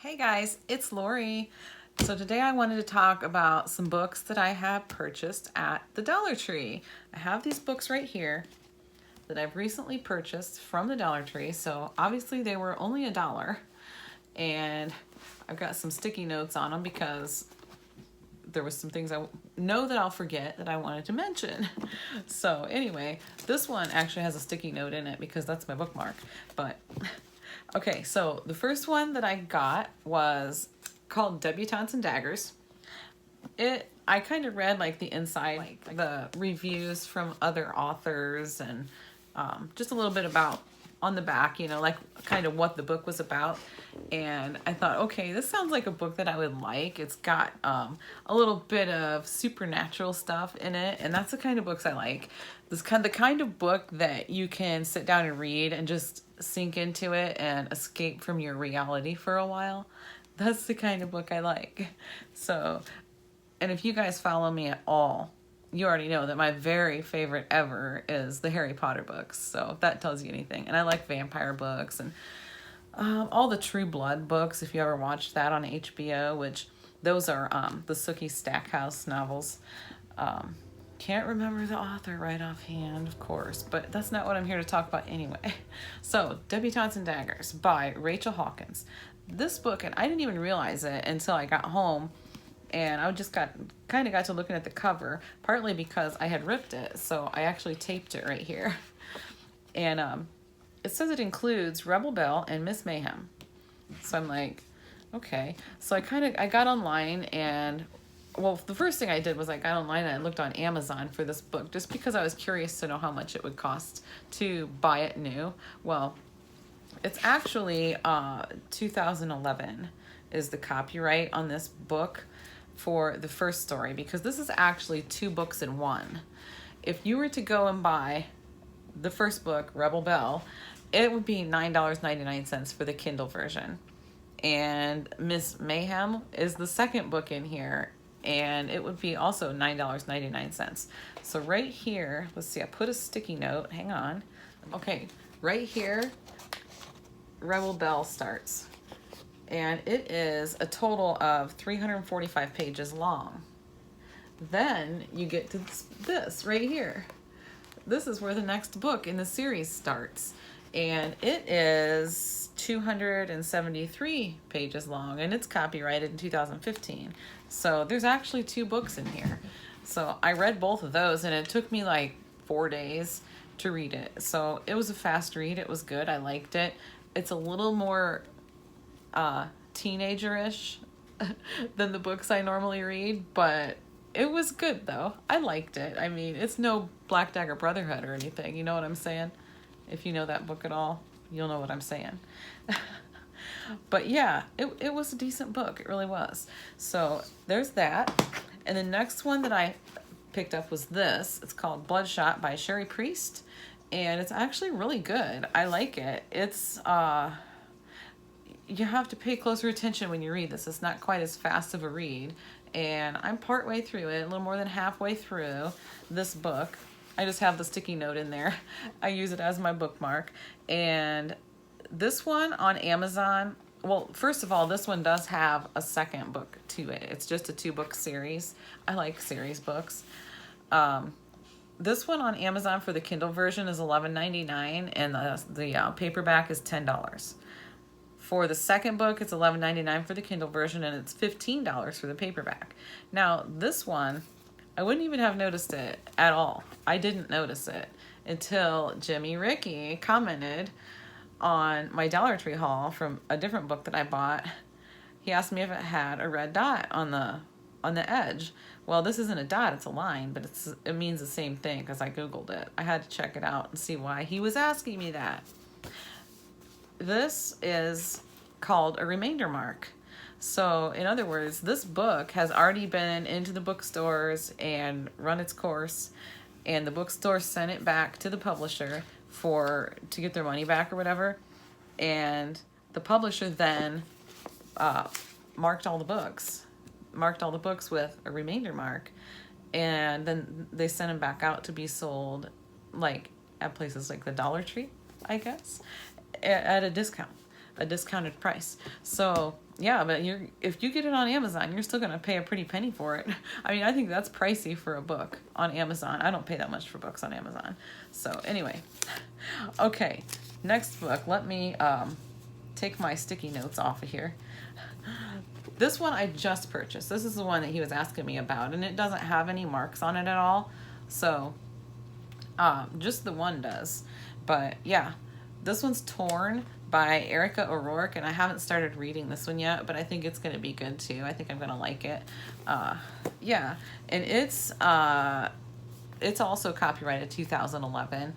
Hey guys, it's Lori. So today I wanted to talk about some books that I have purchased at the Dollar Tree. I have these books right here that I've recently purchased from the Dollar Tree. So obviously they were only $1, and I've got some sticky notes on them because there was some things I know that I'll forget that I wanted to mention. So anyway, this one actually has a sticky note in it because that's my bookmark. But okay, so the first one that I got was called Debutantes and Daggers. I kind of read like the inside, like the reviews from other authors, and just a little bit about on the back, like kind of what the book was about. And I thought, okay, this sounds like a book that I would like. It's got a little bit of supernatural stuff in it, and that's the kind of books I like. The kind of book that you can sit down and read and just sink into it and escape from your reality for a while. That's the kind of book I like. So, and if you guys follow me at all, you already know that my very favorite ever is the Harry Potter books. So if that tells you anything. And I like vampire books and all the True Blood books, if you ever watched that on HBO, which those are the Sookie Stackhouse novels. Can't remember the author right offhand, of course, but that's not what I'm here to talk about anyway. So, Debutantes and Daggers by Rachel Hawkins. This book, and I didn't even realize it until I got home, and I just got to looking at the cover, partly because I had ripped it, so I actually taped it right here. And it says it includes Rebel Belle and Miss Mayhem. So I'm like, okay. So I got online, and well, the first thing I did was I got online and I looked on Amazon for this book just because I was curious to know how much it would cost to buy it new. Well, it's actually 2011 is the copyright on this book for the first story, because this is actually 2 books in one. If you were to go and buy the first book, Rebel Belle, it would be $9.99 for the Kindle version. And Miss Mayhem is the second book in here, and it would be also $9.99. So right here, let's see, I put a sticky note, hang on. Okay, right here, Rebel Belle starts. And it is a total of 345 pages long. Then you get to this right here. This is where the next book in the series starts. And it is 273 pages long, and it's copyrighted in 2015. So there's actually 2 books in here. So I read both of those, and it took me like 4 days to read it. So it was a fast read. It was good. I liked it. It's a little more teenager-ish than the books I normally read, but it was good though. I liked it. I mean, it's no Black Dagger Brotherhood or anything, you know what I'm saying? If you know that book at all, you'll know what I'm saying. But yeah, it was a decent book. It really was. So there's that. And the next one that I picked up was this. It's called Bloodshot by Sherry Priest, and it's actually really good. I like it. It's you have to pay closer attention when you read this. It's not quite as fast of a read. And I'm partway through it, a little more than halfway through this book. I just have the sticky note in there. I use it as my bookmark. And this one on Amazon, well, first of all, this one does have a second book to it. It's just a 2-book series. I like series books. This one on Amazon for the Kindle version is $11.99, and the paperback is $10. For the second book, it's $11.99 for the Kindle version, and it's $15 for the paperback. Now, this one, I wouldn't even have noticed it at all. I didn't notice it until Jimmy Ricky commented on my Dollar Tree haul from a different book that I bought. He asked me if it had a red dot on the edge. Well, this isn't a dot, it's a line, but it means the same thing because I Googled it. I had to check it out and see why he was asking me that. This is called a remainder mark. So in other words, this book has already been into the bookstores and run its course, and the bookstore sent it back to the publisher to get their money back or whatever. And the publisher then marked all the books with a remainder mark, and then they sent them back out to be sold like at places like the Dollar Tree, I guess, at a discounted price. So yeah, but if you get it on Amazon, you're still going to pay a pretty penny for it. I mean, I think that's pricey for a book on Amazon. I don't pay that much for books on Amazon. So anyway, okay, next book. Let me take my sticky notes off of here. This one I just purchased. This is the one that he was asking me about, and it doesn't have any marks on it at all. So just the one does. But yeah, this one's Torn by Erica O'Rourke, and I haven't started reading this one yet, but I think it's going to be good too. I think I'm going to like it. Yeah, and it's also copyrighted 2011.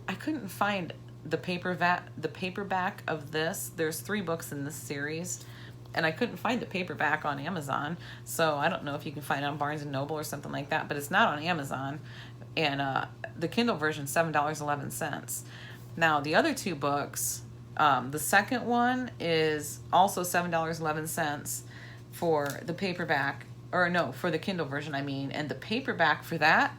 I couldn't find the paperback of this. There's 3 books in this series, and I couldn't find the paperback on Amazon, so I don't know if you can find it on Barnes & Noble or something like that, but it's not on Amazon, and the Kindle version, $7.11. Now, the other 2 books, the second one is also $7.11 for the paperback, or no, for the Kindle version, I mean, and the paperback for that,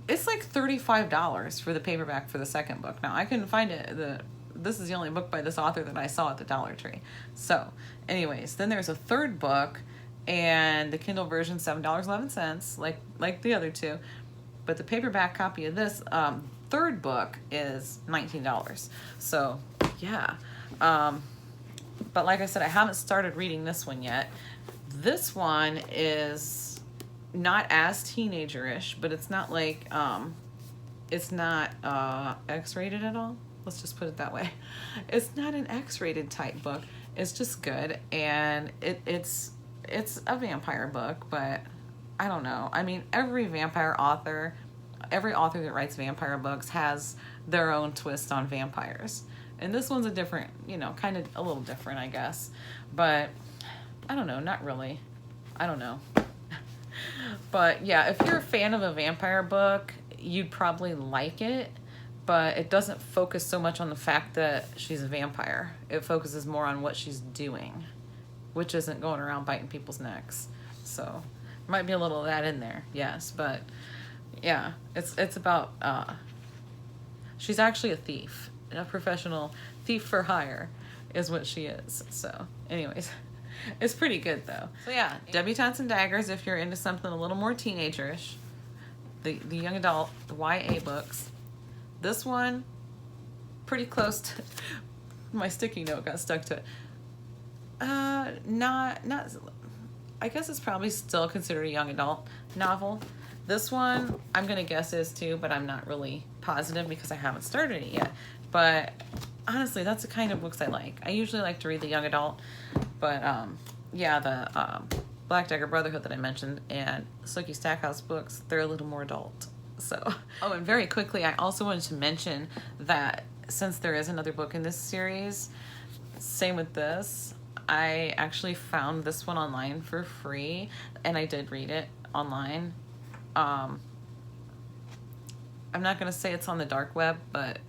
it's like $35 for the paperback for the second book. Now, I couldn't find it. This is the only book by this author that I saw at the Dollar Tree. So, anyways, then there's a third book, and the Kindle version, $7.11, like the other 2. But the paperback copy of this third book is $19. So, yeah. But like I said, I haven't started reading this one yet. This one is not as teenager-ish, but it's not like, it's not X-rated at all. Let's just put it that way. It's not an X-rated type book. It's just good, and it's a vampire book, but I don't know. I mean, every author that writes vampire books has their own twist on vampires. And this one's a different, kind of a little different, I guess. But I don't know, not really. I don't know. But yeah, if you're a fan of a vampire book, you'd probably like it. But it doesn't focus so much on the fact that she's a vampire. It focuses more on what she's doing, which isn't going around biting people's necks. So might be a little of that in there, yes. But yeah, it's about, she's actually a thief. A professional thief for hire is what she is. So anyways, it's pretty good though. So yeah, Debutantes and Daggers if you're into something a little more teenagerish. The young adult, the YA books. This one, pretty close to, my sticky note got stuck to it. Not, I guess it's probably still considered a young adult novel. This one, I'm going to guess is too, but I'm not really positive because I haven't started it yet. But honestly, that's the kind of books I like. I usually like to read the young adult, but yeah, the Black Dagger Brotherhood that I mentioned and Sookie Stackhouse books, they're a little more adult. So, oh, and very quickly, I also wanted to mention that since there is another book in this series, same with this, I actually found this one online for free, and I did read it online. I'm not going to say it's on the dark web, but,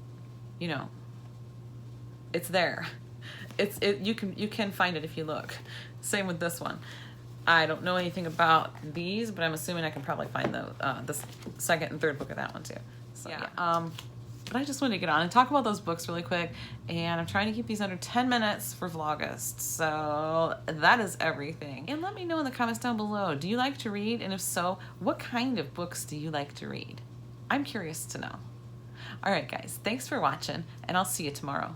it's there. You can find it if you look. Same with this one. I don't know anything about these, but I'm assuming I can probably find the second and third book of that one too. So yeah. But I just wanted to get on and talk about those books really quick, and I'm trying to keep these under 10 minutes for Vlogust. So that is everything. And let me know in the comments down below, do you like to read? And if so, what kind of books do you like to read? I'm curious to know. All right, guys, thanks for watching, and I'll see you tomorrow.